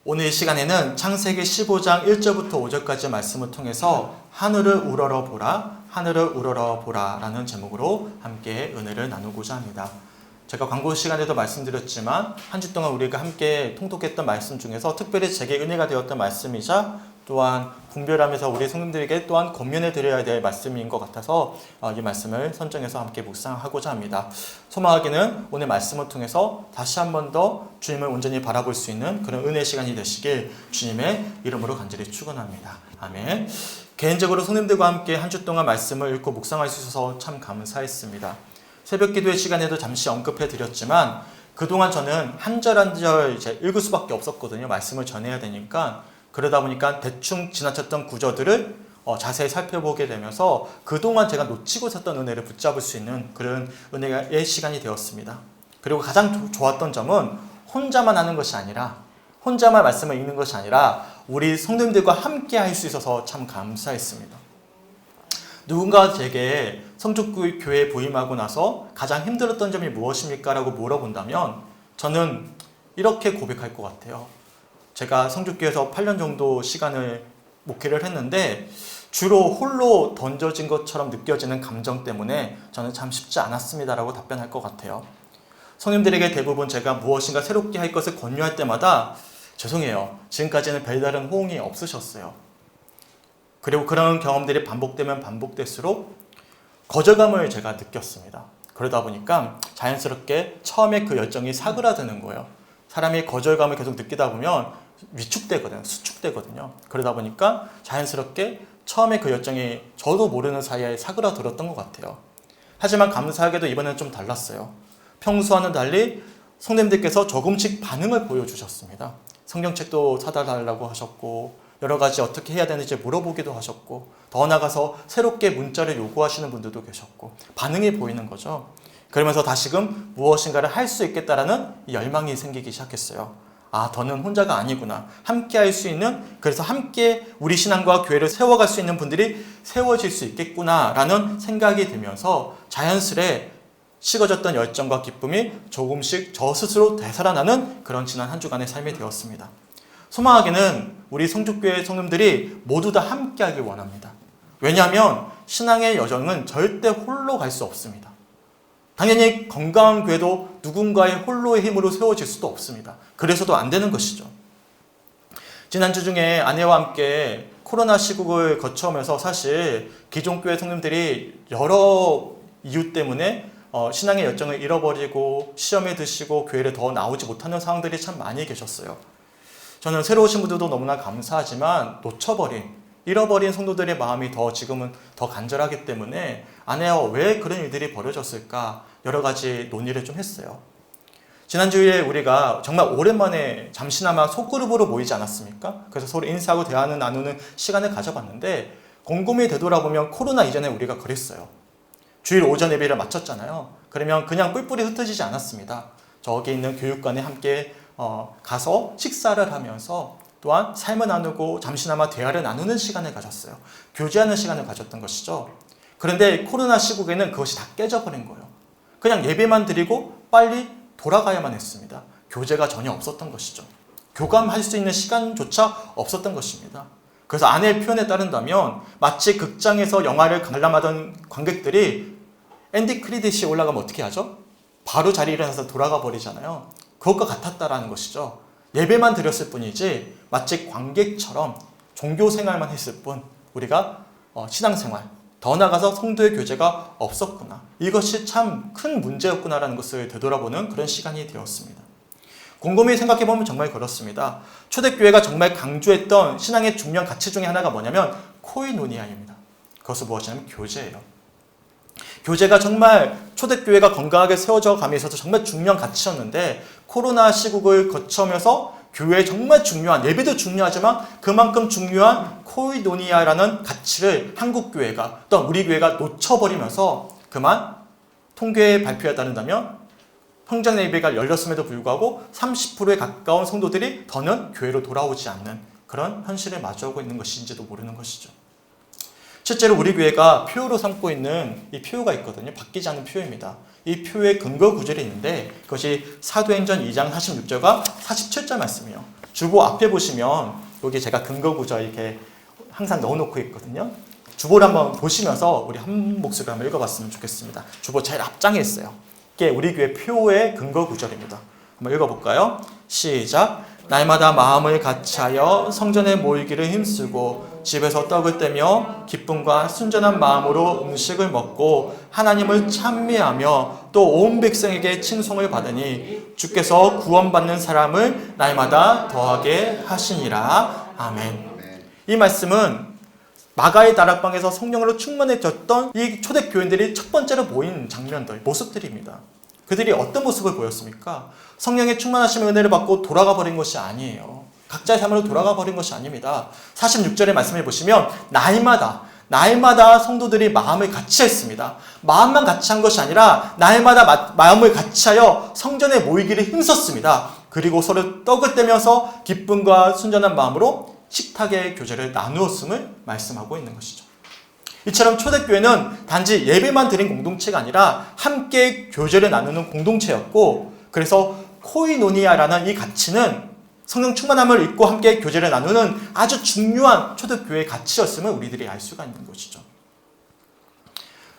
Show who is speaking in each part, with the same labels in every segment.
Speaker 1: 오늘 이 시간에는 창세기 15장 1절부터 5절까지 말씀을 통해서 하늘을 우러러 보라, 하늘을 우러러 보라 라는 제목으로 함께 은혜를 나누고자 합니다. 제가 광고 시간에도 말씀드렸지만 한 주 동안 우리가 함께 통독했던 말씀 중에서 특별히 제게 은혜가 되었던 말씀이자 또한 분별하면서 우리 성도들에게 또한 권면해 드려야 될 말씀인 것 같아서 이 말씀을 선정해서 함께 묵상하고자 합니다. 소망하기는 오늘 말씀을 통해서 다시 한 번 더 주님을 온전히 바라볼 수 있는 그런 은혜 시간이 되시길 주님의 이름으로 간절히 축원합니다. 아멘. 개인적으로 성도님들과 함께 한 주 동안 말씀을 읽고 묵상할 수 있어서 참 감사했습니다. 새벽 기도의 시간에도 잠시 언급해 드렸지만 그동안 저는 한 절 한 절 이제 읽을 수밖에 없었거든요. 말씀을 전해야 되니까. 그러다 보니까 대충 지나쳤던 구절들을 자세히 살펴보게 되면서 그동안 제가 놓치고 있었던 은혜를 붙잡을 수 있는 그런 은혜의 시간이 되었습니다. 그리고 가장 좋았던 점은 혼자만 하는 것이 아니라 혼자만 말씀을 읽는 것이 아니라 우리 성도님들과 함께 할 수 있어서 참 감사했습니다. 누군가 제게 성족교회에 부임하고 나서 가장 힘들었던 점이 무엇입니까? 라고 물어본다면 저는 이렇게 고백할 것 같아요. 제가 성족교회에서 8년 정도 시간을 목회를 했는데 주로 홀로 던져진 것처럼 느껴지는 감정 때문에 저는 참 쉽지 않았습니다라고 답변할 것 같아요. 성님들에게 대부분 제가 무엇인가 새롭게 할 것을 권유할 때마다 죄송해요. 지금까지는 별다른 호응이 없으셨어요. 그리고 그런 경험들이 반복되면 반복될수록 거절감을 제가 느꼈습니다. 그러다 보니까 자연스럽게 처음에 그 열정이 사그라드는 거예요. 사람이 거절감을 계속 느끼다 보면 위축되거든요. 수축되거든요. 그러다 보니까 자연스럽게 처음에 그 열정이 저도 모르는 사이에 사그라들었던 것 같아요. 하지만 감사하게도 이번에는 좀 달랐어요. 평소와는 달리 성도님들께서 조금씩 반응을 보여주셨습니다. 성경책도 사다 달라고 하셨고 여러 가지 어떻게 해야 되는지 물어보기도 하셨고 더 나아가서 새롭게 문자를 요구하시는 분들도 계셨고 반응이 보이는 거죠. 그러면서 다시금 무엇인가를 할 수 있겠다라는 열망이 생기기 시작했어요. 아, 더는 혼자가 아니구나. 함께 할 수 있는, 그래서 함께 우리 신앙과 교회를 세워갈 수 있는 분들이 세워질 수 있겠구나라는 생각이 들면서 자연스레 식어졌던 열정과 기쁨이 조금씩 저 스스로 되살아나는 그런 지난 한 주간의 삶이 되었습니다. 소망하기는 우리 성족교회 성도들이 모두 다 함께 하길 원합니다. 왜냐하면 신앙의 여정은 절대 홀로 갈 수 없습니다. 당연히 건강한 교회도 누군가의 홀로의 힘으로 세워질 수도 없습니다. 그래서도 안 되는 것이죠. 지난주 중에 아내와 함께 코로나 시국을 거쳐오면서 사실 기존 교회 성도들이 여러 이유 때문에 신앙의 열정을 잃어버리고 시험에 드시고 교회를 더 나오지 못하는 상황들이 참 많이 계셨어요. 저는 새로 오신 분들도 너무나 감사하지만 잃어버린 성도들의 마음이 지금은 더 간절하기 때문에 아내와 왜 그런 일들이 벌어졌을까 여러 가지 논의를 좀 했어요. 지난주에 우리가 정말 오랜만에 잠시나마 소그룹으로 모이지 않았습니까? 그래서 서로 인사하고 대화는 나누는 시간을 가져봤는데 곰곰이 되돌아보면 코로나 이전에 우리가 그랬어요. 주일 오전 예배를 마쳤잖아요. 그러면 그냥 뿔뿔이 흩어지지 않았습니다. 저기 있는 교육관에 함께 가서 식사를 하면서 또한 삶을 나누고 잠시나마 대화를 나누는 시간을 가졌어요. 교제하는 시간을 가졌던 것이죠. 그런데 코로나 시국에는 그것이 다 깨져버린 거예요. 그냥 예배만 드리고 빨리 돌아가야만 했습니다. 교제가 전혀 없었던 것이죠. 교감할 수 있는 시간조차 없었던 것입니다. 그래서 아내의 표현에 따른다면 마치 극장에서 영화를 관람하던 관객들이 엔딩 크레딧이 올라가면 어떻게 하죠? 바로 자리에 일어나서 돌아가 버리잖아요. 그것과 같았다라는 것이죠. 예배만 드렸을 뿐이지 마치 관객처럼 종교 생활만 했을 뿐 우리가 신앙생활, 더 나아가서 성도의 교제가 없었구나. 이것이 참 큰 문제였구나라는 것을 되돌아보는 그런 시간이 되었습니다. 곰곰이 생각해보면 정말 그렇습니다. 초대교회가 정말 강조했던 신앙의 중요한 가치 중에 하나가 뭐냐면 코이노니아입니다. 그것은 무엇이냐면 교제예요. 교제가 정말 초대교회가 건강하게 세워져 감에 있어서 정말 중요한 가치였는데 코로나 시국을 거쳐오면서 교회에 정말 중요한, 예배도 중요하지만 그만큼 중요한 코이노니아라는 가치를 한국교회가 또 우리 교회가 놓쳐버리면서 그만 통계 발표에 따른다면 평장 예배가 열렸음에도 불구하고 30%에 가까운 성도들이 더는 교회로 돌아오지 않는 그런 현실을 마주하고 있는 것인지도 모르는 것이죠. 실제로 우리 교회가 표어로 삼고 있는 이 표어가 있거든요. 바뀌지 않는 표어입니다. 이 표어의 근거 구절이 있는데 그것이 사도행전 2장 46절과 47절 말씀이에요. 주보 앞에 보시면 여기 제가 근거 구절 이렇게 항상 넣어놓고 있거든요. 주보를 한번 보시면서 우리 한 목소리로 한번 읽어봤으면 좋겠습니다. 주보 제일 앞장에 있어요. 이게 우리 교회 표의 근거 구절입니다. 한번 읽어볼까요? 시작. 날마다 마음을 같이하여 성전에 모이기를 힘쓰고 집에서 떡을 떼며 기쁨과 순전한 마음으로 음식을 먹고 하나님을 찬미하며 또 온 백성에게 칭송을 받으니 주께서 구원받는 사람을 날마다 더하게 하시니라. 아멘. 이 말씀은 마가의 다락방에서 성령으로 충만해졌던 이 초대교인들이 첫 번째로 모인 장면들, 모습들입니다. 그들이 어떤 모습을 보였습니까? 성령의 충만하심의 은혜를 받고 돌아가 버린 것이 아니에요. 각자의 삶으로 돌아가 버린 것이 아닙니다. 46절의 말씀을 보시면 날마다 성도들이 마음을 같이 했습니다. 마음만 같이 한 것이 아니라 날마다 마음을 같이하여 성전에 모이기를 힘썼습니다. 그리고 서로 떡을 떼면서 기쁨과 순전한 마음으로 식탁의 교제를 나누었음을 말씀하고 있는 것이죠. 이처럼 초대교회는 단지 예배만 드린 공동체가 아니라 함께 교제를 나누는 공동체였고, 그래서 코이노니아라는 이 가치는 성령 충만함을 입고 함께 교제를 나누는 아주 중요한 초대교회의 가치였음을 우리들이 알 수가 있는 것이죠.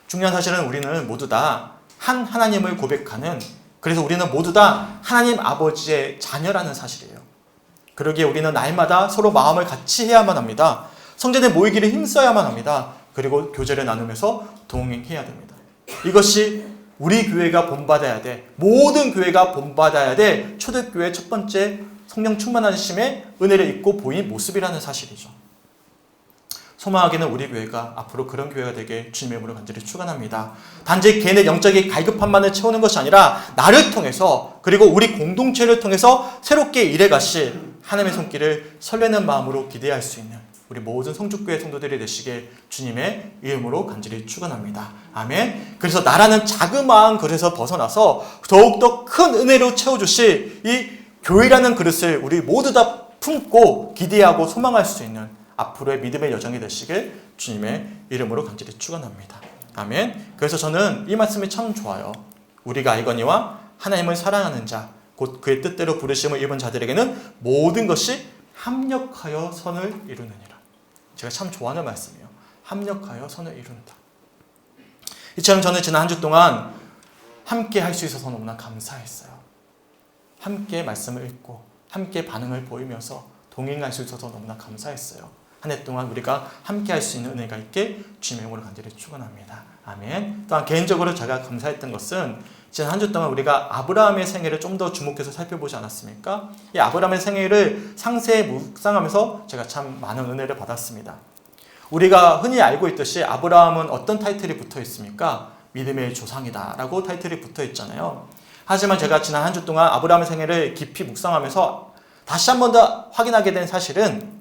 Speaker 1: 중요한 사실은 우리는 모두 다 한 하나님을 고백하는, 그래서 우리는 모두 다 하나님 아버지의 자녀라는 사실이에요. 그러기에 우리는 날마다 서로 마음을 같이 해야만 합니다. 성전에 모이기를 힘써야만 합니다. 그리고 교제를 나누면서 동행해야 됩니다. 이것이 우리 교회가 본받아야 돼, 모든 교회가 본받아야 돼 초대교회의 첫 번째 성령 충만하심의 은혜를 입고 보인 모습이라는 사실이죠. 소망하기는 우리 교회가 앞으로 그런 교회가 되게 주님의 이름으로 간절히 축원합니다. 단지 개인의 영적인 갈급함만을 채우는 것이 아니라 나를 통해서, 그리고 우리 공동체를 통해서 새롭게 일해가실 하나님의 손길을 설레는 마음으로 기대할 수 있는 우리 모든 성주교회 성도들이 되시게 주님의 이름으로 간절히 축원합니다. 아멘. 그래서 나라는 자그마한 그릇에서 벗어나서 더욱더 큰 은혜로 채워주실 이 교회라는 그릇을 우리 모두 다 품고 기대하고 소망할 수 있는 앞으로의 믿음의 여정이 되시길 주님의 이름으로 간절히 축원합니다. 아멘. 그래서 저는 이 말씀이 참 좋아요. 우리가 알거니와 하나님을 사랑하는 자, 곧 그의 뜻대로 부르심을 입은 자들에게는 모든 것이 합력하여 선을 이루느니라. 제가 참 좋아하는 말씀이에요. 합력하여 선을 이룬다. 이처럼 저는 지난 한 주 동안 함께 할 수 있어서 너무나 감사했어요. 함께 말씀을 읽고 함께 반응을 보이면서 동행할 수 있어서 너무나 감사했어요. 한 해 동안 우리가 함께 할 수 있는 은혜가 있게 주님의 이름으로 간절히 축원합니다. 아멘. 또한 개인적으로 제가 감사했던 것은 지난 한 주 동안 우리가 아브라함의 생애를 좀 더 주목해서 살펴보지 않았습니까? 이 아브라함의 생애를 상세히 묵상하면서 제가 참 많은 은혜를 받았습니다. 우리가 흔히 알고 있듯이 아브라함은 어떤 타이틀이 붙어 있습니까? 믿음의 조상이다 라고 타이틀이 붙어 있잖아요. 하지만 제가 지난 한 주 동안 아브라함의 생애를 깊이 묵상하면서 다시 한 번 더 확인하게 된 사실은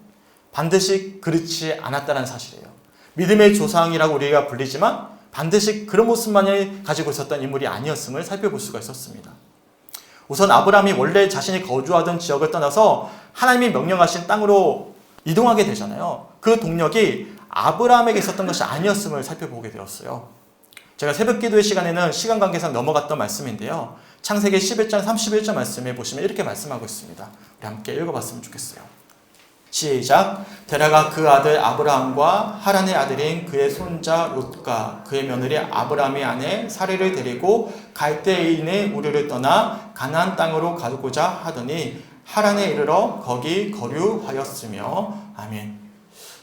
Speaker 1: 반드시 그렇지 않았다는 사실이에요. 믿음의 조상이라고 우리가 불리지만 반드시 그런 모습만을 가지고 있었던 인물이 아니었음을 살펴볼 수가 있었습니다. 우선 아브라함이 원래 자신이 거주하던 지역을 떠나서 하나님이 명령하신 땅으로 이동하게 되잖아요. 그 동력이 아브라함에게 있었던 것이 아니었음을 살펴보게 되었어요. 제가 새벽 기도의 시간에는 시간 관계상 넘어갔던 말씀인데요. 창세기 11장 31절 말씀에 보시면 이렇게 말씀하고 있습니다. 우리 함께 읽어봤으면 좋겠어요. 시작. 데라가 그 아들 아브라함과 하란의 아들인 그의 손자 롯과 그의 며느리 아브라함의 아내 사레를 데리고 갈대인의 우르를 떠나 가나안 땅으로 가고자 하더니 하란에 이르러 거기 거류하였으며. 아멘.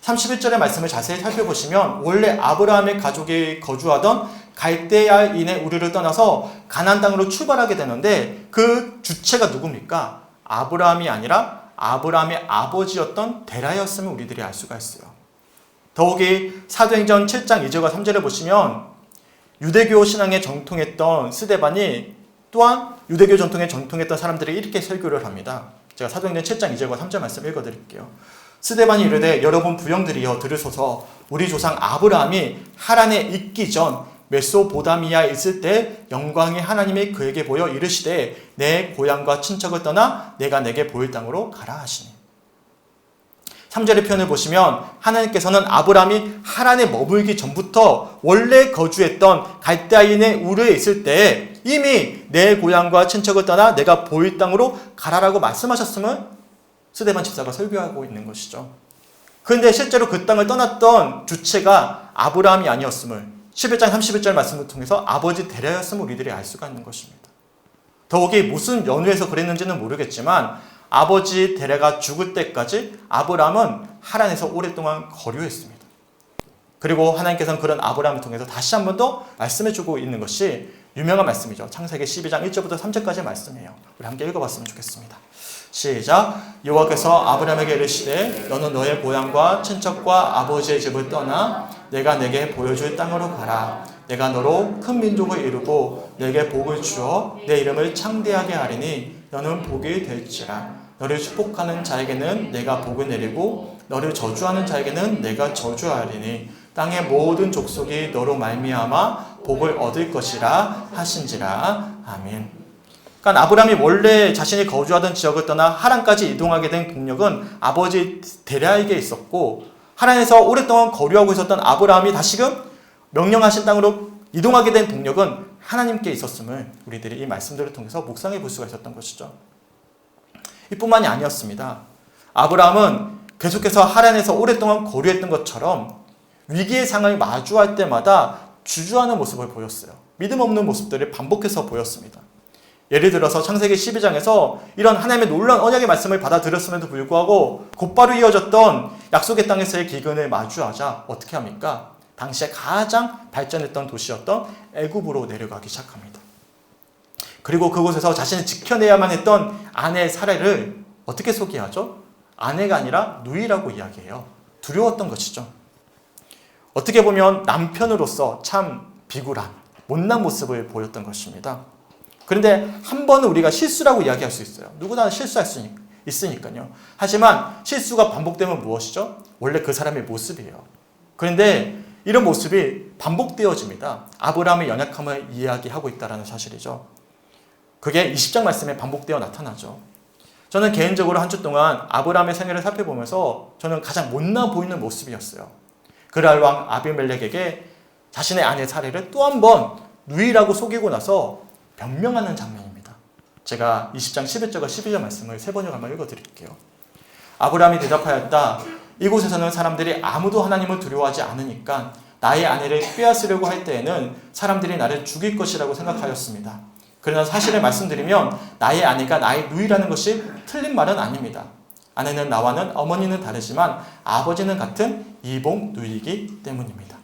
Speaker 1: 31절의 말씀을 자세히 살펴보시면 원래 아브라함의 가족이 거주하던 갈대인의 우르를 떠나서 가나안 땅으로 출발하게 되는데 그 주체가 누굽니까? 아브라함이 아니라 아브라함의 아버지였던 데라였음을 우리들이 알 수가 있어요. 더욱이 사도행전 7장 2절과 3절을 보시면 유대교 신앙에 정통했던 스데반이 또한 유대교 전통에 정통했던 사람들이 이렇게 설교를 합니다. 제가 사도행전 7장 2절과 3절 말씀 읽어드릴게요. 스데반이 이르되 여러분 부형들이여 들으소서. 우리 조상 아브라함이 하란에 있기 전 메소보다미아에 있을 때 영광의 하나님이 그에게 보여 이르시되 내 고향과 친척을 떠나 내가 내게 보일 땅으로 가라 하시니. 3절의 표현을 보시면 하나님께서는 아브라함이 하란에 머물기 전부터 원래 거주했던 갈대아인의 우르에 있을 때 이미 내 고향과 친척을 떠나 내가 보일 땅으로 가라라고 말씀하셨음을 스데반 집사가 설교하고 있는 것이죠. 그런데 실제로 그 땅을 떠났던 주체가 아브라함이 아니었음을 11장 31절 말씀을 통해서 아버지 데라였음을 우리들이 알 수가 있는 것입니다. 더욱이 무슨 연유에서 그랬는지는 모르겠지만 아버지 데라가 죽을 때까지 아브라함은 하란에서 오랫동안 거류했습니다. 그리고 하나님께서는 그런 아브라함을 통해서 다시 한 번 더 말씀해주고 있는 것이 유명한 말씀이죠. 창세기 12장 1절부터 3절까지의 말씀이에요. 우리 함께 읽어봤으면 좋겠습니다. 시작. 여호와께서 아브라함에게 이르시되 너는 너의 고향과 친척과 아버지의 집을 떠나 내가 내게 보여줄 땅으로 가라. 내가 너로 큰 민족을 이루고 내게 복을 주어 내 이름을 창대하게 하리니 너는 복이 될지라. 너를 축복하는 자에게는 내가 복을 내리고 너를 저주하는 자에게는 내가 저주하리니 땅의 모든 족속이 너로 말미암아 복을 얻을 것이라 하신지라. 아멘. 그러니까 아브라함이 원래 자신이 거주하던 지역을 떠나 하란까지 이동하게 된 동력은 아버지 데라에게 있었고, 하란에서 오랫동안 거류하고 있었던 아브라함이 다시금 명령하신 땅으로 이동하게 된 동력은 하나님께 있었음을 우리들이 이 말씀들을 통해서 묵상해 볼 수가 있었던 것이죠. 이뿐만이 아니었습니다. 아브라함은 계속해서 하란에서 오랫동안 거류했던 것처럼 위기의 상황을 마주할 때마다 주저하는 모습을 보였어요. 믿음 없는 모습들을 반복해서 보였습니다. 예를 들어서 창세기 12장에서 이런 하나님의 놀라운 언약의 말씀을 받아들였음에도 불구하고 곧바로 이어졌던 약속의 땅에서의 기근을 마주하자 어떻게 합니까? 당시에 가장 발전했던 도시였던 애굽으로 내려가기 시작합니다. 그리고 그곳에서 자신이 지켜내야만 했던 아내 사례를 어떻게 소개하죠? 아내가 아니라 누이라고 이야기해요. 두려웠던 것이죠. 어떻게 보면 남편으로서 참 비굴한 못난 모습을 보였던 것입니다. 그런데 한 번은 우리가 실수라고 이야기할 수 있어요. 누구나 실수할 수 있으니까요. 하지만 실수가 반복되면 무엇이죠? 원래 그 사람의 모습이에요. 그런데 이런 모습이 반복되어집니다. 아브라함의 연약함을 이야기하고 있다는 사실이죠. 그게 20장 말씀에 반복되어 나타나죠. 저는 개인적으로 한 주 동안 아브라함의 생애를 살펴보면서 저는 가장 못나 보이는 모습이었어요. 그랄 왕 아비멜렉에게 자신의 아내 사례를 또 한 번 누이라고 속이고 나서 변명하는 장면입니다. 제가 20장 11절과 12절 말씀을 세 번역 한번 읽어드릴게요. 아브라함이 대답하였다. 이곳에서는 사람들이 아무도 하나님을 두려워하지 않으니까 나의 아내를 빼앗으려고 할 때에는 사람들이 나를 죽일 것이라고 생각하였습니다. 그러나 사실을 말씀드리면 나의 아내가 나의 누이라는 것이 틀린 말은 아닙니다. 아내는 나와는 어머니는 다르지만 아버지는 같은 이복 누이이기 때문입니다.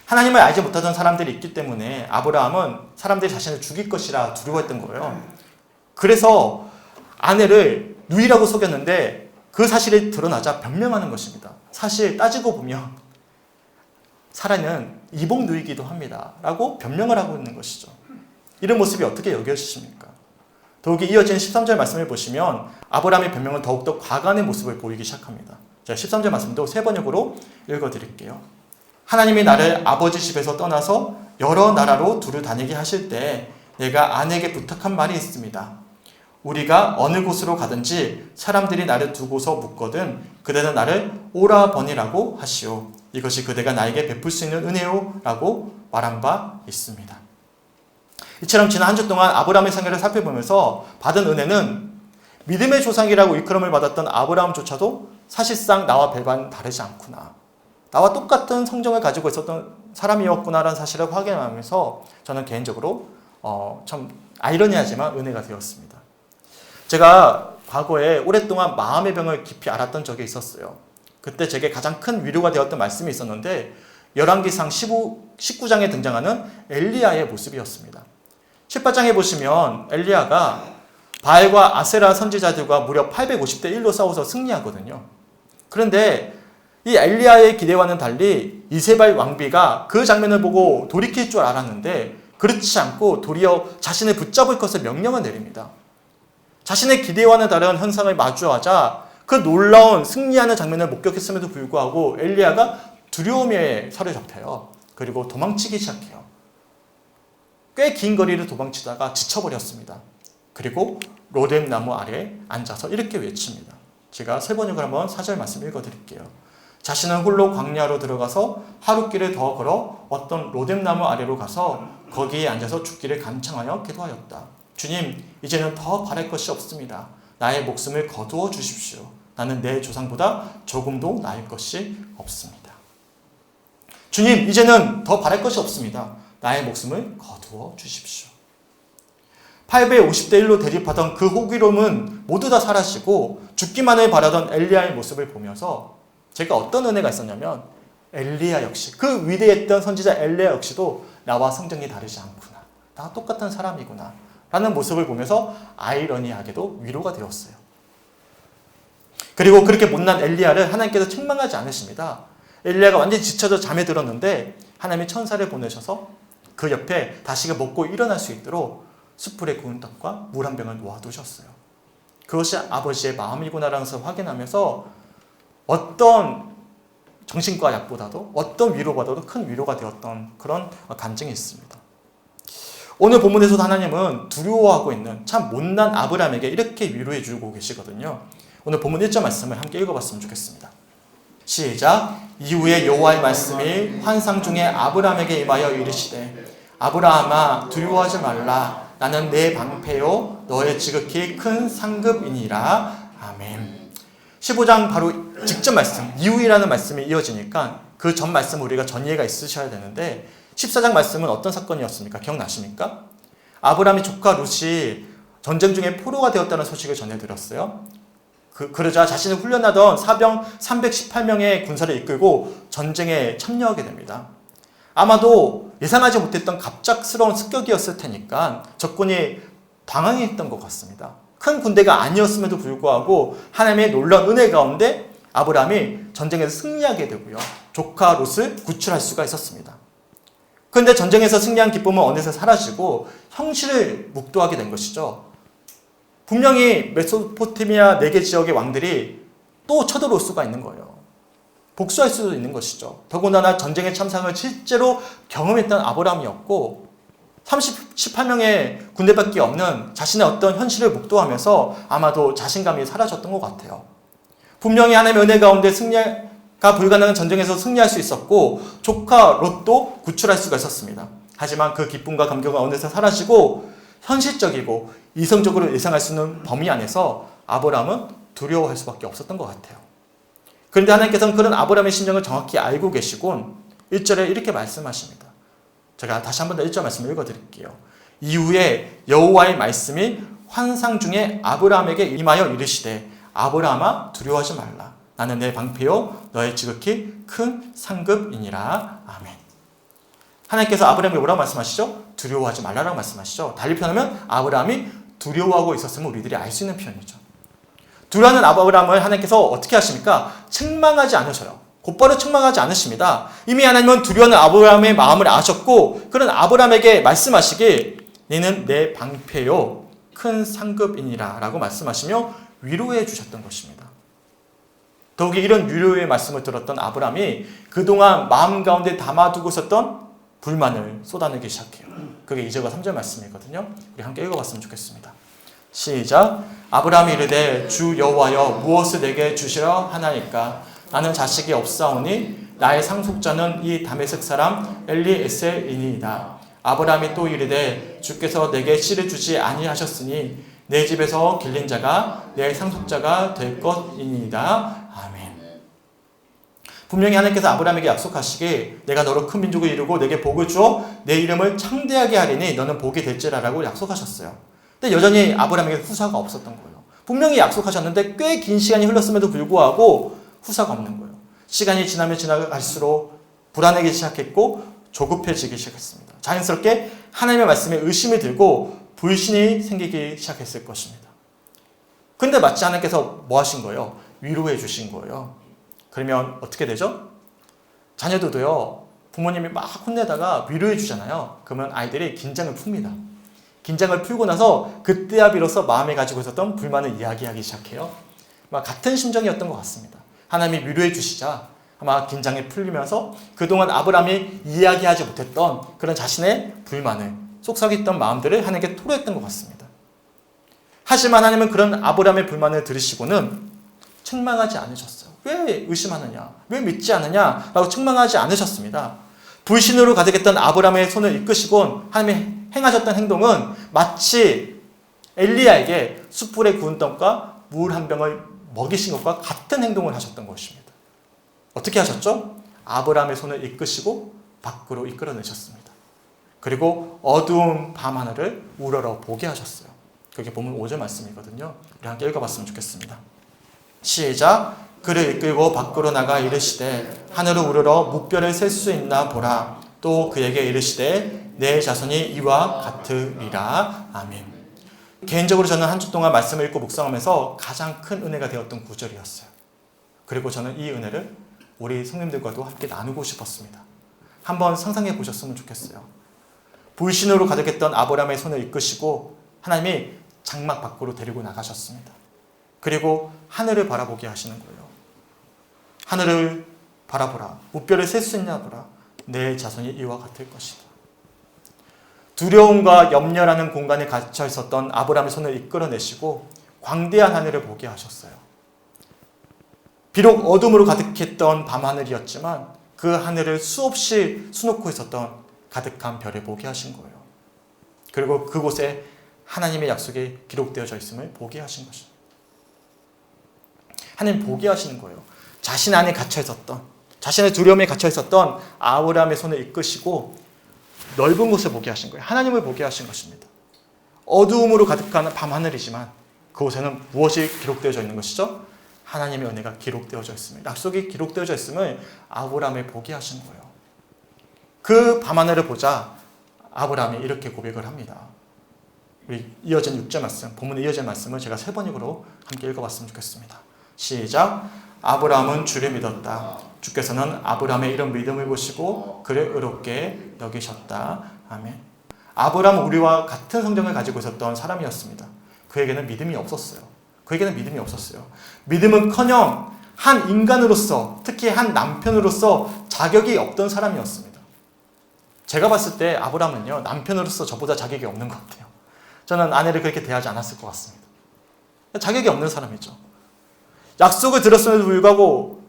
Speaker 1: 하나님을 알지 못하던 사람들이 있기 때문에 아브라함은 사람들이 자신을 죽일 것이라 두려워했던 거예요. 그래서 아내를 누이라고 속였는데 그 사실이 드러나자 변명하는 것입니다. 사실 따지고 보면 사라는 이복 누이기도 합니다. 라고 변명을 하고 있는 것이죠. 이런 모습이 어떻게 여겨지십니까? 더욱이 이어진 13절 말씀을 보시면 아브라함의 변명은 더욱더 과간의 모습을 보이기 시작합니다. 자, 13절 말씀도 세 번역으로 읽어드릴게요. 하나님이 나를 아버지 집에서 떠나서 여러 나라로 두루 다니게 하실 때 내가 아내에게 부탁한 말이 있습니다. 우리가 어느 곳으로 가든지 사람들이 나를 두고서 묻거든 그대는 나를 오라버니라고 하시오. 이것이 그대가 나에게 베풀 수 있는 은혜요 라고 말한 바 있습니다. 이처럼 지난 한 주 동안 아브라함의 생애를 살펴보면서 받은 은혜는 믿음의 조상이라고 일컬음을 받았던 아브라함조차도 사실상 나와 별반 다르지 않구나. 나와 똑같은 성정을 가지고 있었던 사람이었구나라는 사실을 확인하면서 저는 개인적으로 참 아이러니하지만 은혜가 되었습니다. 제가 과거에 오랫동안 마음의 병을 깊이 앓았던 적이 있었어요. 그때 제게 가장 큰 위로가 되었던 말씀이 있었는데 열왕기상 19장에 등장하는 엘리야의 모습이었습니다. 18장에 보시면 엘리야가 바알과 아세라 선지자들과 무려 850대 1로 싸워서 승리하거든요. 그런데 이 엘리야의 기대와는 달리 이세벨 왕비가 그 장면을 보고 돌이킬 줄 알았는데 그렇지 않고 도리어 자신을 붙잡을 것을 명령을 내립니다. 자신의 기대와는 다른 현상을 마주하자 그 놀라운 승리하는 장면을 목격했음에도 불구하고 엘리야가 두려움에 사로잡혀요. 그리고 도망치기 시작해요. 꽤 긴 거리를 도망치다가 지쳐버렸습니다. 그리고 로뎀 나무 아래에 앉아서 이렇게 외칩니다. 제가 세 번역을 한번 4절 말씀 읽어드릴게요. 자신은 홀로 광야로 들어가서 하루길을 더 걸어 어떤 로뎀나무 아래로 가서 거기에 앉아서 죽기를 간청하여 기도하였다. 주님, 이제는 더 바랄 것이 없습니다. 나의 목숨을 거두어 주십시오. 나는 내 조상보다 조금도 나을 것이 없습니다. 주님, 이제는 더 바랄 것이 없습니다. 나의 목숨을 거두어 주십시오. 8배 50대 1로 대립하던 그 호기로움은 모두 다 사라지고 죽기만을 바라던 엘리야의 모습을 보면서 제가 어떤 은혜가 있었냐면 엘리야 역시, 그 위대했던 선지자 엘리야 역시도 나와 성정이 다르지 않구나. 나와 똑같은 사람이구나. 라는 모습을 보면서 아이러니하게도 위로가 되었어요. 그리고 그렇게 못난 엘리야를 하나님께서 책망하지 않으십니다. 엘리야가 완전히 지쳐져 잠에 들었는데 하나님이 천사를 보내셔서 그 옆에 다시금 먹고 일어날 수 있도록 숯불에 구운 떡과 물 한 병을 놓아두셨어요. 그것이 아버지의 마음이구나라는 것을 확인하면서 어떤 정신과 약보다도 어떤 위로보다도 큰 위로가 되었던 그런 간증이 있습니다. 오늘 본문에서도 하나님은 두려워하고 있는 참 못난 아브라함에게 이렇게 위로해 주고 계시거든요. 오늘 본문 1절 말씀을 함께 읽어봤으면 좋겠습니다. 시작. 이후에 여호와의 말씀이 환상 중에 아브라함에게 임하여 이르시되 아브라함아 두려워하지 말라. 나는 내 방패요 너의 지극히 큰 상급이니라. 아멘. 15장 바로 직전 말씀, 이후이라는 말씀이 이어지니까 그 전 말씀 우리가 전이해가 있으셔야 되는데 14장 말씀은 어떤 사건이었습니까? 기억나십니까? 아브라함이 조카 룻이 전쟁 중에 포로가 되었다는 소식을 전해드렸어요. 그러자 자신을 훈련하던 사병 318명의 군사를 이끌고 전쟁에 참여하게 됩니다. 아마도 예상하지 못했던 갑작스러운 습격이었을 테니까 적군이 당황했던 것 같습니다. 큰 군대가 아니었음에도 불구하고 하나님의 놀라운 은혜 가운데 아브라함이 전쟁에서 승리하게 되고요. 조카 롯을 구출할 수가 있었습니다. 그런데 전쟁에서 승리한 기쁨은 어느새 사라지고 형실을 묵도하게 된 것이죠. 분명히 메소포타미아 4개 지역의 왕들이 또 쳐들어올 수가 있는 거예요. 복수할 수도 있는 것이죠. 더군다나 전쟁의 참상을 실제로 경험했던 아브라함이었고 18명의 군대밖에 없는 자신의 어떤 현실을 묵도하면서 아마도 자신감이 사라졌던 것 같아요. 분명히 하나님의 은혜 가운데 승리가 불가능한 전쟁에서 승리할 수 있었고 조카 롯도 구출할 수가 있었습니다. 하지만 그 기쁨과 감격은 어느새 사라지고 현실적이고 이성적으로 예상할 수 있는 범위 안에서 아브라함은 두려워할 수밖에 없었던 것 같아요. 그런데 하나님께서는 그런 아브라함의 심정을 정확히 알고 계시곤 1절에 이렇게 말씀하십니다. 제가 다시 한번 더 1절 말씀을 읽어드릴게요. 이후에 여호와의 말씀이 환상 중에 아브라함에게 임하여 이르시되 아브라함아 두려워하지 말라. 나는 내 방패요 너의 지극히 큰 상급이니라. 아멘. 하나님께서 아브라함에게 뭐라고 말씀하시죠? 두려워하지 말라라고 말씀하시죠. 달리 표현하면 아브라함이 두려워하고 있었음을 우리들이 알 수 있는 표현이죠. 두려워하는 아브라함을 하나님께서 어떻게 하십니까? 책망하지 않으셔요. 곧바로 책망하지 않으십니다. 이미 하나님은 두려워하는 아브라함의 마음을 아셨고 그런 아브라함에게 말씀하시길 너는 내 방패요 큰 상급이니라 라고 말씀하시며 위로해 주셨던 것입니다. 더욱이 이런 위로의 말씀을 들었던 아브라함이 그동안 마음 가운데 담아두고 있었던 불만을 쏟아내기 시작해요. 그게 2절과 3절 말씀이거든요. 우리 함께 읽어봤으면 좋겠습니다. 시작. 아브라함이 이르되 주 여호와여 무엇을 내게 주시려 하나이까? 나는 자식이 없사오니 나의 상속자는 이 다메섹 사람 엘리에셀이니이다. 아브라함이 또 이르되 주께서 내게 씨를 주지 아니하셨으니 내 집에서 길린 자가 내 상속자가 될 것이니이다. 아멘. 분명히 하나님께서 아브라함에게 약속하시기 내가 너로 큰 민족을 이루고 내게 복을 주어 내 이름을 창대하게 하리니 너는 복이 될지라라고 약속하셨어요. 근데 여전히 아브라함에게 후사가 없었던 거예요. 분명히 약속하셨는데 꽤 긴 시간이 흘렀음에도 불구하고 후사가 없는 거예요. 시간이 지나면 지나갈수록 불안해지기 시작했고 조급해지기 시작했습니다. 자연스럽게 하나님의 말씀에 의심이 들고 불신이 생기기 시작했을 것입니다. 그런데 마치 하나님께서 뭐 하신 거예요? 위로해 주신 거예요. 그러면 어떻게 되죠? 자녀들도요, 부모님이 막 혼내다가 위로해 주잖아요. 그러면 아이들이 긴장을 풉니다. 긴장을 풀고 나서 그때야 비로소 마음에 가지고 있었던 불만을 이야기하기 시작해요. 같은 심정이었던 것 같습니다. 하나님이 위로해 주시자 아마 긴장이 풀리면서 그동안 아브라함이 이야기하지 못했던 그런 자신의 불만을 속삭였던 마음들을 하나님께 토로했던 것 같습니다. 하지만 하나님은 그런 아브라함의 불만을 들으시고는 책망하지 않으셨어요. 왜 의심하느냐? 왜 믿지 않느냐? 라고 책망하지 않으셨습니다. 불신으로 가득했던 아브라함의 손을 이끄시곤 하나님이 행하셨던 행동은 마치 엘리야에게 숯불에 구운 떡과 물 한 병을 먹이신 것과 같은 행동을 하셨던 것입니다. 어떻게 하셨죠? 아브라함의 손을 이끄시고 밖으로 이끌어내셨습니다. 그리고 어두운 밤하늘을 우러러 보게 하셨어요. 그게 본문 5절 말씀이거든요. 우리 함께 읽어봤으면 좋겠습니다. 시작. 그를 이끌고 밖으로 나가 이르시되 하늘을 우러러 묵별을 셀 수 있나 보라. 또 그에게 이르시되 내 자손이 이와 같으리라. 아멘. 개인적으로 저는 한 주 동안 말씀을 읽고 묵상하면서 가장 큰 은혜가 되었던 구절이었어요. 그리고 저는 이 은혜를 우리 성님들과도 함께 나누고 싶었습니다. 한번 상상해 보셨으면 좋겠어요. 불신으로 가득했던 아브라함의 손을 이끄시고 하나님이 장막 밖으로 데리고 나가셨습니다. 그리고 하늘을 바라보게 하시는 거예요. 하늘을 바라보라. 묵별을 셀 수 있냐 보라. 내 자손이 이와 같을 것이다. 두려움과 염려라는 공간에 갇혀 있었던 아브라함의 손을 이끌어내시고 광대한 하늘을 보게 하셨어요. 비록 어둠으로 가득했던 밤하늘이었지만 그 하늘을 수없이 수놓고 있었던 가득한 별을 보게 하신 거예요. 그리고 그곳에 하나님의 약속이 기록되어져 있음을 보게 하신 것입니다. 하나님 보게 하시는 거예요. 자신 안에 갇혀 있었던, 자신의 두려움에 갇혀 있었던 아브라함의 손을 이끄시고 넓은 곳을 보게 하신 거예요. 하나님을 보게 하신 것입니다. 어두움으로 가득한 밤하늘이지만 그곳에는 무엇이 기록되어져 있는 것이죠? 하나님의 은혜가 기록되어져 있습니다. 약속이 기록되어져 있음을 아브라함을 보게 하신 거예요. 그 밤하늘을 보자 아브라함이 이렇게 고백을 합니다. 우리 이어진 6절 말씀, 본문의 이어진 말씀을 제가 세 번역으로 함께 읽어봤으면 좋겠습니다. 시작. 아브라함은 주를 믿었다. 주께서는 아브라함의 이런 믿음을 보시고 그를 의롭게 여기셨다. 아멘. 아브라함은 우리와 같은 성정을 가지고 있었던 사람이었습니다. 그에게는 믿음이 없었어요. 믿음은커녕 한 인간으로서, 특히 한 남편으로서 자격이 없던 사람이었습니다. 제가 봤을 때 아브라함은요, 남편으로서 저보다 자격이 없는 것 같아요. 저는 아내를 그렇게 대하지 않았을 것 같습니다. 자격이 없는 사람이죠. 약속을 들었음에도 불구하고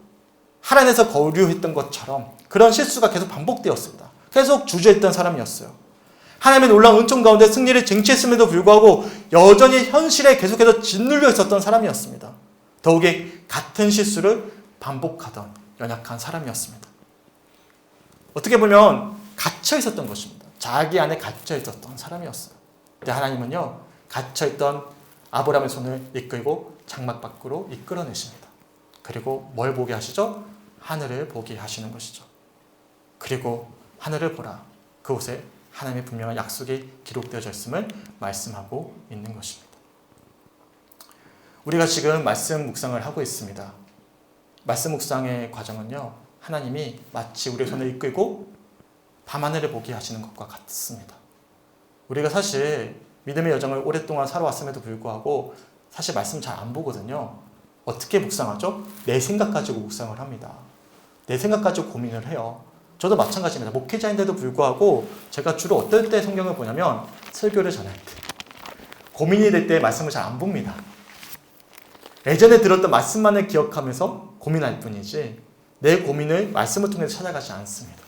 Speaker 1: 하란에서 거류했던 것처럼 그런 실수가 계속 반복되었습니다. 계속 주저했던 사람이었어요. 하나님의 놀라운 은총 가운데 승리를 쟁취했음에도 불구하고 여전히 현실에 계속해서 짓눌려 있었던 사람이었습니다. 더욱이 같은 실수를 반복하던 연약한 사람이었습니다. 어떻게 보면 갇혀 있었던 것입니다. 자기 안에 갇혀 있었던 사람이었어요. 근데 하나님은요, 갇혀 있던 아브라함의 손을 이끌고 장막 밖으로 이끌어내십니다. 그리고 뭘 보게 하시죠? 하늘을 보게 하시는 것이죠. 그리고 하늘을 보라. 그곳에 하나님의 분명한 약속이 기록되어져 있음을 말씀하고 있는 것입니다. 우리가 지금 말씀 묵상을 하고 있습니다. 말씀 묵상의 과정은요, 하나님이 마치 우리의 손을 이끌고 밤하늘을 보게 하시는 것과 같습니다. 우리가 사실 믿음의 여정을 오랫동안 살아왔음에도 불구하고 사실 말씀 잘 안 보거든요. 어떻게 묵상하죠? 내 생각 가지고 묵상을 합니다. 내 생각 가지고 고민을 해요. 저도 마찬가지입니다. 목회자인데도 불구하고 제가 주로 어떨 때 성경을 보냐면 설교를 전할 때, 고민이 될 때 말씀을 잘 안 봅니다. 예전에 들었던 말씀만을 기억하면서 고민할 뿐이지 내 고민을 말씀을 통해서 찾아가지 않습니다.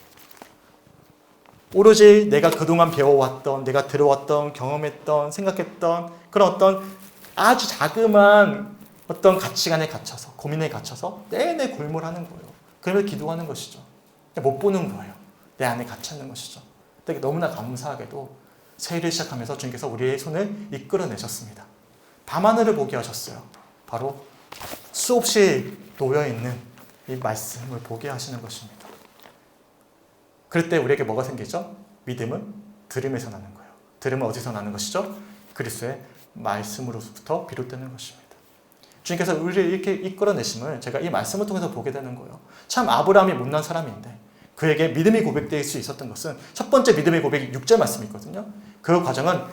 Speaker 1: 오로지 내가 그동안 배워왔던, 내가 들어왔던, 경험했던, 생각했던 그런 어떤 아주 자그마한 어떤 가치관에 갇혀서, 고민에 갇혀서 내내 골몰하는 거예요. 그러면서 기도하는 것이죠. 못 보는 거예요. 내 안에 갇혀있는 것이죠. 근데 너무나 감사하게도 새해를 시작하면서 주님께서 우리의 손을 이끌어내셨습니다. 밤하늘을 보게 하셨어요. 바로 수없이 놓여있는 이 말씀을 보게 하시는 것입니다. 그럴 때 우리에게 뭐가 생기죠? 믿음은 들음에서 나는 거예요. 들음은 어디서 나는 것이죠? 그리스도의 말씀으로부터 비롯되는 것입니다. 주님께서 우리를 이렇게 이끌어내심을 제가 이 말씀을 통해서 보게 되는 거예요. 참 아브라함이 못난 사람인데 그에게 믿음이 고백될 수 있었던 것은 첫 번째 믿음의 고백이 6절 말씀이거든요. 그 과정은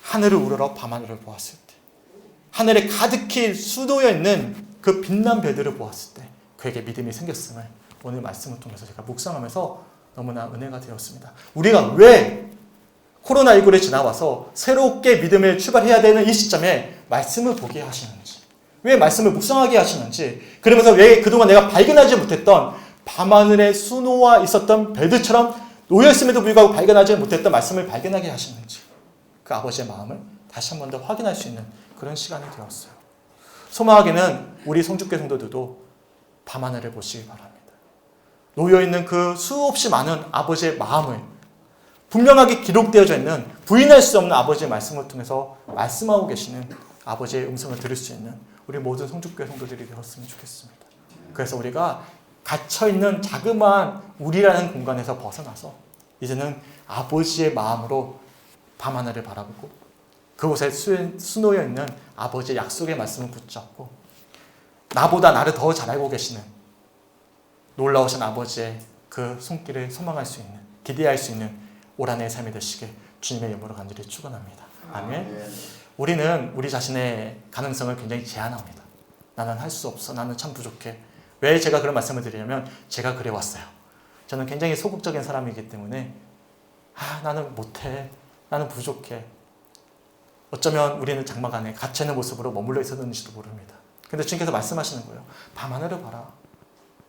Speaker 1: 하늘을 우러러 밤하늘을 보았을 때, 하늘에 가득히 수놓여 있는 그 빛난 별들을 보았을 때 그에게 믿음이 생겼음을 오늘 말씀을 통해서 제가 묵상하면서 너무나 은혜가 되었습니다. 우리가 왜 코로나19를 지나와서 새롭게 믿음을 출발해야 되는 이 시점에 말씀을 보게 하시는지, 왜 말씀을 묵상하게 하시는지, 그러면서 왜 그동안 내가 발견하지 못했던 밤하늘에 수놓아 있었던 별들처럼 놓여있음에도 불구하고 발견하지 못했던 말씀을 발견하게 하시는지, 그 아버지의 마음을 다시 한 번 더 확인할 수 있는 그런 시간이 되었어요. 소망하기는 우리 성주교 성도들도 밤하늘을 보시기 바랍니다. 놓여있는 그 수없이 많은 아버지의 마음을 분명하게 기록되어져 있는 부인할 수 없는 아버지의 말씀을 통해서 말씀하고 계시는 아버지의 음성을 들을 수 있는 우리 모든 성주교 성도들이 되었으면 좋겠습니다. 그래서 우리가 갇혀있는 자그마한 우리라는 공간에서 벗어나서 이제는 아버지의 마음으로 밤하늘을 바라보고 그곳에 수놓여 있는 아버지의 약속의 말씀을 붙잡고 나보다 나를 더 잘 알고 계시는 놀라우신 아버지의 그 손길을 소망할 수 있는, 기대할 수 있는 올 한 해의 삶이 되시길 주님의 이름으로 간절히 축원합니다. 아멘. 우리는 우리 자신의 가능성을 굉장히 제한합니다. 나는 할 수 없어. 나는 참 부족해. 왜 제가 그런 말씀을 드리냐면 제가 그래왔어요. 저는 굉장히 소극적인 사람이기 때문에 나는 못해. 나는 부족해. 어쩌면 우리는 장막 안에 갇혀있는 모습으로 머물러 있었는지도 모릅니다. 근데 주님께서 말씀하시는 거예요. 밤하늘을 봐라.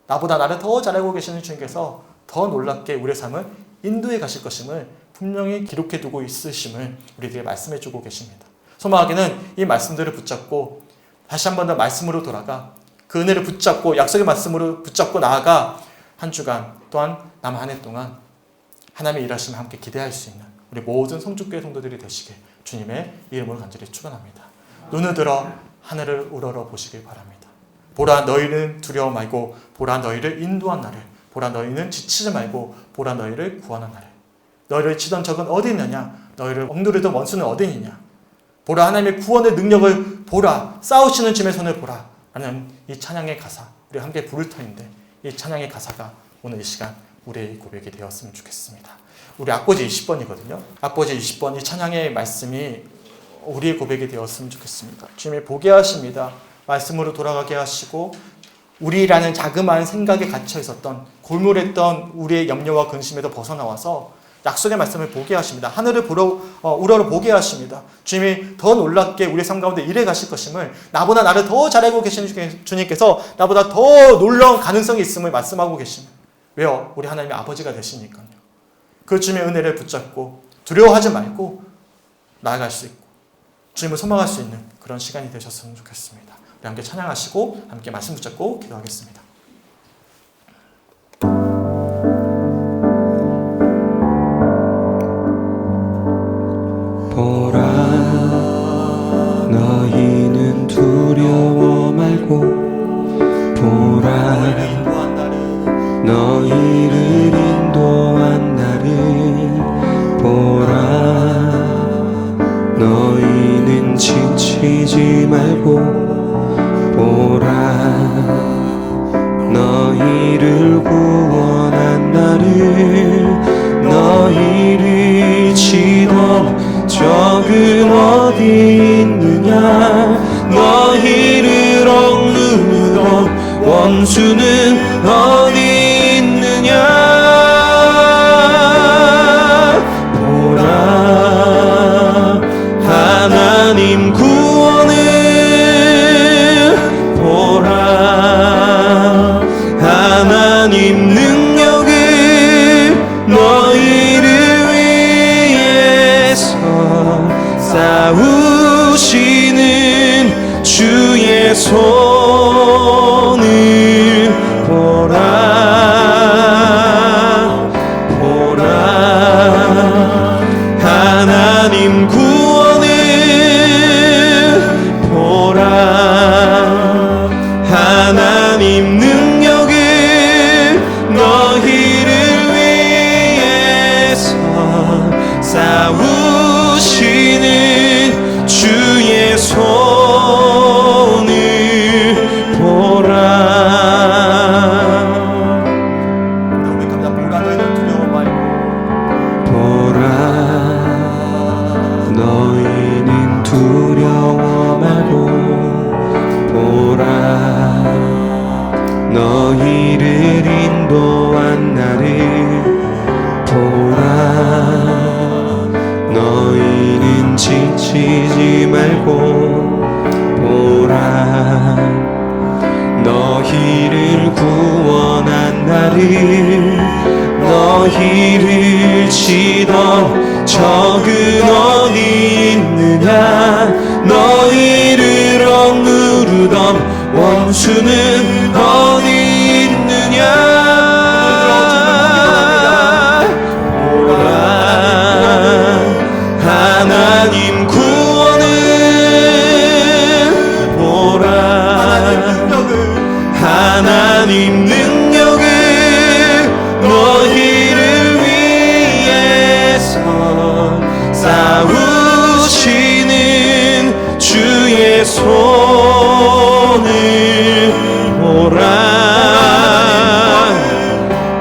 Speaker 1: 나보다 나를 더 잘 알고 계시는 주님께서 더 놀랍게 우리의 삶을 인도해 가실 것임을 분명히 기록해 두고 있으심을 우리에게 말씀해 주고 계십니다. 소망하기는 이 말씀들을 붙잡고 다시 한 번 더 말씀으로 돌아가 그 은혜를 붙잡고 약속의 말씀으로 붙잡고 나아가 한 주간 또한 남 한 해 동안 하나님의 일하심을 함께 기대할 수 있는 우리 모든 성주교회 성도들이 되시길 주님의 이름으로 간절히 축원합니다. 눈을 들어 하늘을 우러러 보시길 바랍니다. 보라 너희는 두려워 말고 보라 너희를 인도한 나를 보라 너희는 지치지 말고 보라 너희를 구원한 나를 너희를 치던 적은 어디 있느냐 너희를 억누르던 원수는 어디 있느냐 보라 하나님의 구원의 능력을 보라 싸우시는 주님의 손을 보라 라는 이 찬양의 가사 우리가 함께 부를 터인데 이 찬양의 가사가 오늘 이 시간 우리의 고백이 되었으면 좋겠습니다. 우리 악보지 20번이거든요. 악보지 20번 이 찬양의 말씀이 우리의 고백이 되었으면 좋겠습니다. 주님이 보게 하십니다. 말씀으로 돌아가게 하시고 우리라는 자그마한 생각에 갇혀 있었던 골몰했던 우리의 염려와 근심에도 벗어나와서 약속의 말씀을 보게 하십니다. 하늘을 우러러 보게 하십니다. 주님이 더 놀랍게 우리의 삶 가운데 일해 가실 것임을 나보다 나를 더 잘 알고 계시는 주님께서 나보다 더 놀라운 가능성이 있음을 말씀하고 계십니다. 왜요? 우리 하나님의 아버지가 되시니까요. 그 주님의 은혜를 붙잡고 두려워하지 말고 나아갈 수 있고 주님을 소망할 수 있는 그런 시간이 되셨으면 좋겠습니다. 우리 함께 찬양하시고 함께 말씀 붙잡고 기도하겠습니다.
Speaker 2: 보라 너희는 두려워 말고 보라 너희를 인도한 나를 보라 너희는 지치지 말고 보라 너희를 구원한 나를 너희를 치던 적은 어디 있느냐 너희를 억누르던 원수는 어디 있느냐 보라 하나님 구원을 보라 하나님 능력을 너희를 위해서 싸우시는 주의 손을 보라 보라 하나님 구원을 보라 하나님 능력을 너희를 위해서 싸우시는 주의 손을 보라
Speaker 1: 보라 너희는 두려워 말고
Speaker 2: 보라 너희는 두려워 말고 보라 너희를 인도한 나를 보라 너희는 지치지 말고 보라 너희를 구원한 나를 너희를 치던 적은 어디 있느냐 주는 어디 있느냐 보라 하나님 구원을 보라 하나님 능력을 너희를 위해서 싸우시는 주의 손을 보라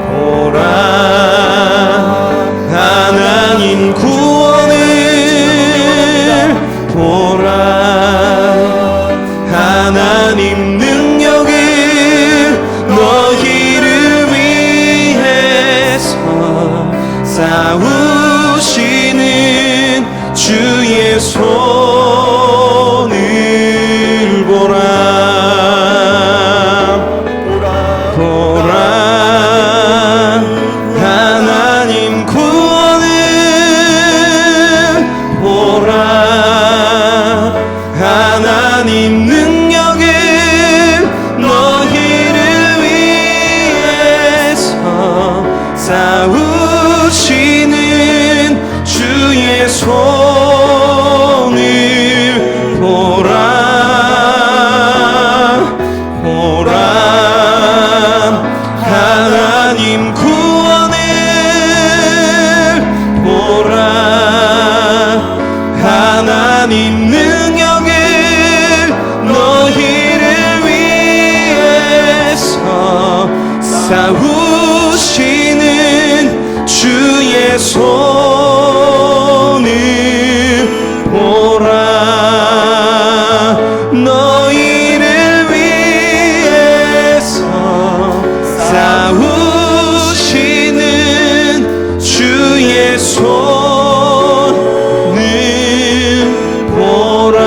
Speaker 2: 보라 하나님 구원을 보라 하나님 능력을 너희를 위해서 싸우시는 주의 손을 보라 보라 하나님 구원을 보라 하나님 능력을 너희를 위해서 싸우시는 주의 손을 보라 보라 하나님 구원을 보라 하나님 능력을 너희를 위해서 싸우시는 주의 손을 보라 너희를 위해서 싸우시는 주의 손을 보라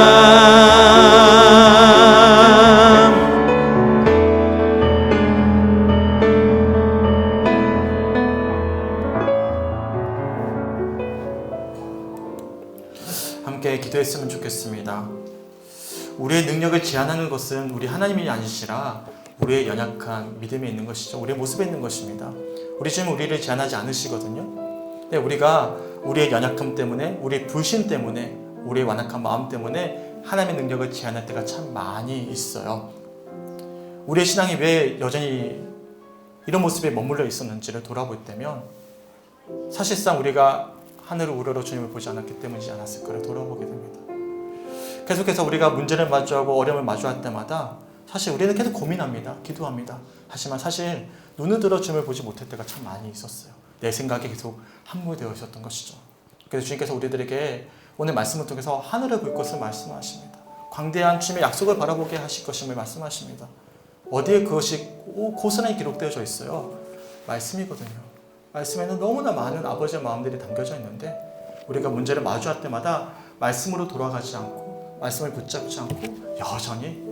Speaker 1: 함께 기도했으면 좋겠습니다. 우리의 능력을 제한하는 것은 우리 하나님이 아니시라 우리의 연약한 믿음에 있는 것이죠. 우리의 모습에 있는 것입니다. 우리 주님 우리를 제한하지 않으시거든요. 근데 우리가 우리의 연약함 때문에, 우리의 불신 때문에, 우리의 완악한 마음 때문에 하나님의 능력을 제한할 때가 참 많이 있어요. 우리의 신앙이 왜 여전히 이런 모습에 머물러 있었는지를 돌아볼 때면 사실상 우리가 하늘을 우러러 주님을 보지 않았기 때문이지 않았을까를 돌아보게 됩니다. 계속해서 우리가 문제를 마주하고 어려움을 마주할 때마다 사실 우리는 계속 고민합니다. 기도합니다. 하지만 사실 눈을 들어 주님을 보지 못할 때가 참 많이 있었어요. 내 생각에 계속 함몰되어 있었던 것이죠. 그래서 주님께서 우리들에게 오늘 말씀을 통해서 하늘을 볼 것을 말씀하십니다. 광대한 주님의 약속을 바라보게 하실 것임을 말씀하십니다. 어디에 그것이 고스란히 기록되어져 있어요? 말씀이거든요. 말씀에는 너무나 많은 아버지의 마음들이 담겨져 있는데 우리가 문제를 마주할 때마다 말씀으로 돌아가지 않고 말씀을 붙잡지 않고 여전히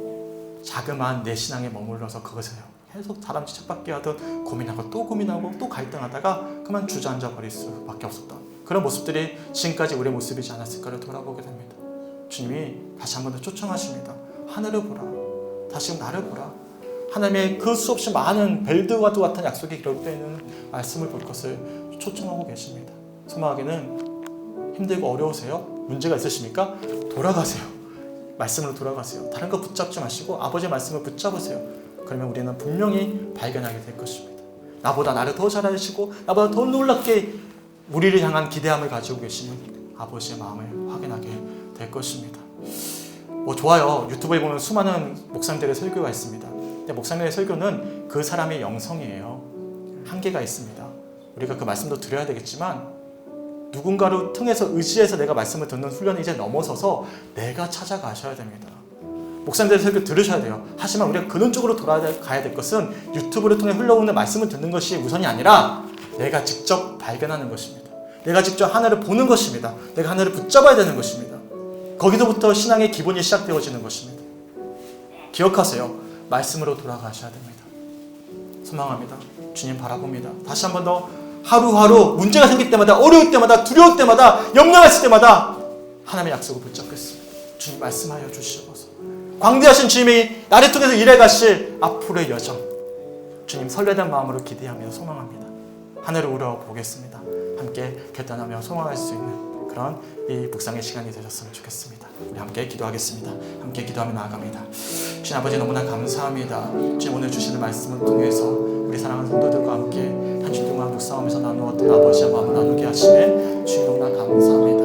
Speaker 1: 자그마한 내 신앙에 머물러서 그것을 계속 다람쥐 쳇바퀴 하듯 고민하고 또 고민하고 또 갈등하다가 그만 주저앉아 버릴 수밖에 없었던 그런 모습들이 지금까지 우리의 모습이지 않았을까를 돌아보게 됩니다. 주님이 다시 한 번 더 초청하십니다. 하늘을 보라. 다시금 나를 보라. 하나님의 그 수없이 많은 벨드와도 같은 약속이 기록되어 있는 말씀을 볼 것을 초청하고 계십니다. 소망하기는 힘들고 어려우세요? 문제가 있으십니까? 돌아가세요. 말씀으로 돌아가세요. 다른 거 붙잡지 마시고 아버지의 말씀을 붙잡으세요. 그러면 우리는 분명히 발견하게 될 것입니다. 나보다 나를 더 잘 아시고 나보다 더 놀랍게 우리를 향한 기대함을 가지고 계시는 아버지의 마음을 확인하게 될 것입니다. 좋아요. 유튜브에 보면 수많은 목사님들의 설교가 있습니다. 근데 목사님의 설교는 그 사람의 영성이에요. 한계가 있습니다. 우리가 그 말씀도 드려야 되겠지만 누군가를 통해서 의지해서 내가 말씀을 듣는 훈련을 이제 넘어서서 내가 찾아가셔야 됩니다. 목사님들의 설교 들으셔야 돼요. 하지만 우리가 근원적으로 돌아가야 될 것은 유튜브를 통해 흘러오는 말씀을 듣는 것이 우선이 아니라 내가 직접 발견하는 것입니다. 내가 직접 하늘을 보는 것입니다. 내가 하늘을 붙잡아야 되는 것입니다. 거기서부터 신앙의 기본이 시작되어지는 것입니다. 기억하세요. 말씀으로 돌아가셔야 됩니다. 소망합니다. 주님 바라봅니다. 다시 한 번 더 하루하루 문제가 생길 때마다 어려울 때마다 두려울 때마다 염려했을 때마다 하나님의 약속을 붙잡겠습니다. 주님 말씀하여 주시옵소서. 광대하신 주님이 나를 통해서 일해 가실 앞으로의 여정, 주님 설레는 마음으로 기대하며 소망합니다. 하늘을 우러보겠습니다. 함께 결단하며 소망할 수 있는 그런 이 묵상의 시간이 되셨으면 좋겠습니다. 우리 함께 기도하겠습니다. 함께 기도하며 나아갑니다. 주님 아버지 너무나 감사합니다. 주님 오늘 주시는 말씀을 통해서 우리 사랑하는 성도들과 함께 한 주 동안 묵상하면서 나누었던 아버지의 마음을 나누게 하시네 주님 너무나 감사합니다.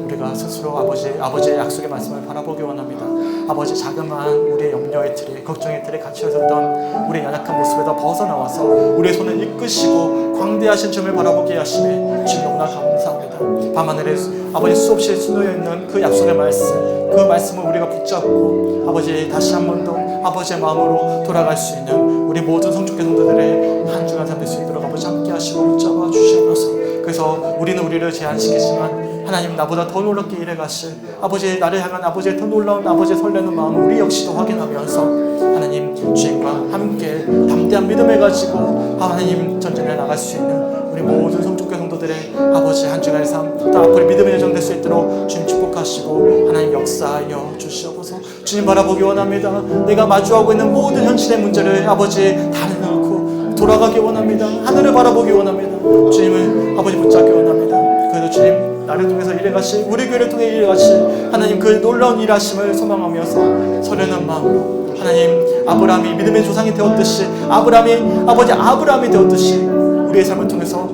Speaker 1: 우리가 스스로 아버지의 약속의 말씀을 바라보기 원합니다. 아버지 자그마한 우리의 염려의 틀에 걱정의 틀에 갇혀 있었던 우리의 연약한 모습에서 벗어나와서 우리의 손을 이끄시고 광대하신 주님을 바라보게 하시네 주님 너무나 감사합니다. 밤하늘에 아버지 수없이 수놓여 있는 그 약속의 말씀, 그 말씀을 우리가 붙잡고 아버지 다시 한 번 더 아버지의 마음으로 돌아갈 수 있는 우리 모든 성축교 성도들의 한 주간 삶 될 수 있도록 아버지 함께 하시고 붙잡아 주시옵소서. 그래서 우리는 우리를 제한시키지만 하나님 나보다 더 놀랍게 일해가실 아버지 나를 향한 아버지의 더 놀라운 아버지의 설레는 마음 우리 역시도 확인하면서 하나님 주님과 함께 담대한 믿음을 가지고 하나님 전쟁에 나갈 수 있는 우리 모든 성축교 성도들의 아버지 한 주간의 삶 또 앞으로 믿음의 여정 될 수 있도록 주님 축복하시고 하나님 역사하여 주시옵소서. 주님 바라보기 원합니다. 내가 마주하고 있는 모든 현실의 문제를 아버지 다리 놓고 돌아가기 원합니다. 하늘을 바라보기 원합니다. 주님을 아버지 붙잡기 원합니다. 그래서 주님 나를 통해서 일해가실 우리 교회를 통해 일해가실 하나님 그 놀라운 일하심을 소망하면서 설레는 마음으로 하나님 아브라함이 믿음의 조상이 되었듯이 아브라함이 되었듯이 우리의 삶을 통해서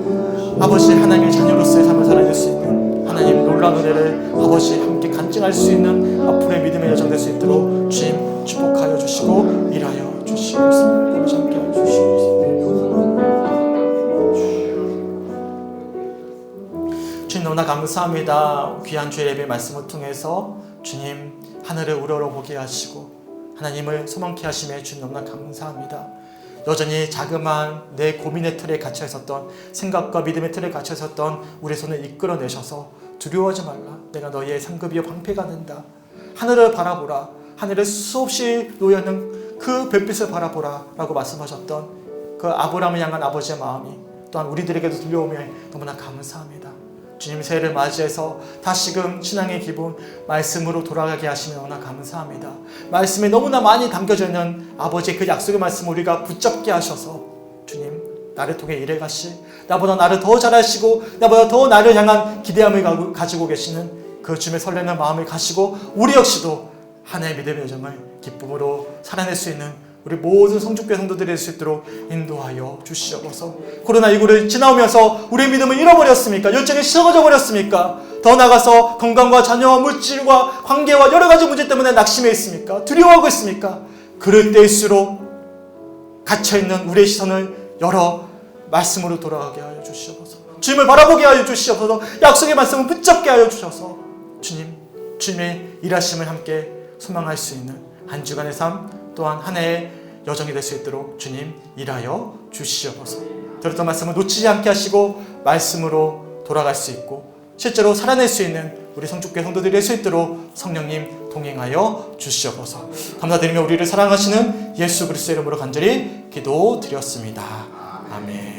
Speaker 1: 아버지 하나님의 자녀로서의 삶을 살아낼 수 있는 하나님 놀라운 은혜를 아버지 함께 간증할 수 있는 앞으로의 믿음의 여정 될 수 있도록 주님 축복하여 주시고 일하여 주시옵소서. 아버지 함께 하여 주시옵소서. 주님 너무나 감사합니다. 귀한 주의 예배 말씀을 통해서 주님 하늘을 우러러보게 하시고 하나님을 소망케 하심에 주님 너무나 감사합니다. 여전히 자그마한 내 고민의 틀에 갇혀 있었던 생각과 믿음의 틀에 갇혀 있었던 우리 손을 이끌어내셔서 두려워하지 말라. 내가 너희의 상급이요 방패가 된다. 하늘을 바라보라. 하늘에 수없이 놓여있는 그 별빛을 바라보라 라고 말씀하셨던 그 아브라함을 향한 아버지의 마음이 또한 우리들에게도 들려오며 너무나 감사합니다. 주님 새해를 맞이해서 다시금 신앙의 기본 말씀으로 돌아가게 하시면 너무나 감사합니다. 말씀에 너무나 많이 담겨져 있는 아버지의 그 약속의 말씀을 우리가 붙잡게 하셔서 주님 나를 통해 일해가시 나보다 나를 더 잘하시고 나보다 더 나를 향한 기대함을 가지고 계시는 그 주님의 설레는 마음을 가시고 우리 역시도 한 해의 믿음의 여정을 기쁨으로 살아낼 수 있는 우리 모든 성축교회 성도들이 될 수 있도록 인도하여 주시옵소서. 코로나19를 지나오면서 우리의 믿음을 잃어버렸습니까? 열정이 식어져 버렸습니까? 더 나아가서 건강과 자녀와 물질과 관계와 여러 가지 문제 때문에 낙심해 있습니까? 두려워하고 있습니까? 그럴 때일수록 갇혀있는 우리의 시선을 열어 말씀으로 돌아가게 하여 주시옵소서. 주님을 바라보게 하여 주시옵소서. 약속의 말씀을 붙잡게 하여 주셔서 주님의 일하심을 함께 소망할 수 있는 한 주간의 삶 또한 한 해의 여정이 될 수 있도록 주님 일하여 주시옵소서. 들었던 말씀을 놓치지 않게 하시고 말씀으로 돌아갈 수 있고 실제로 살아낼 수 있는 우리 성축교회 성도들이 될 수 있도록 성령님 동행하여 주시옵소서. 감사드리며 우리를 사랑하시는 예수 그리스도의 이름으로 간절히 기도드렸습니다. 아멘.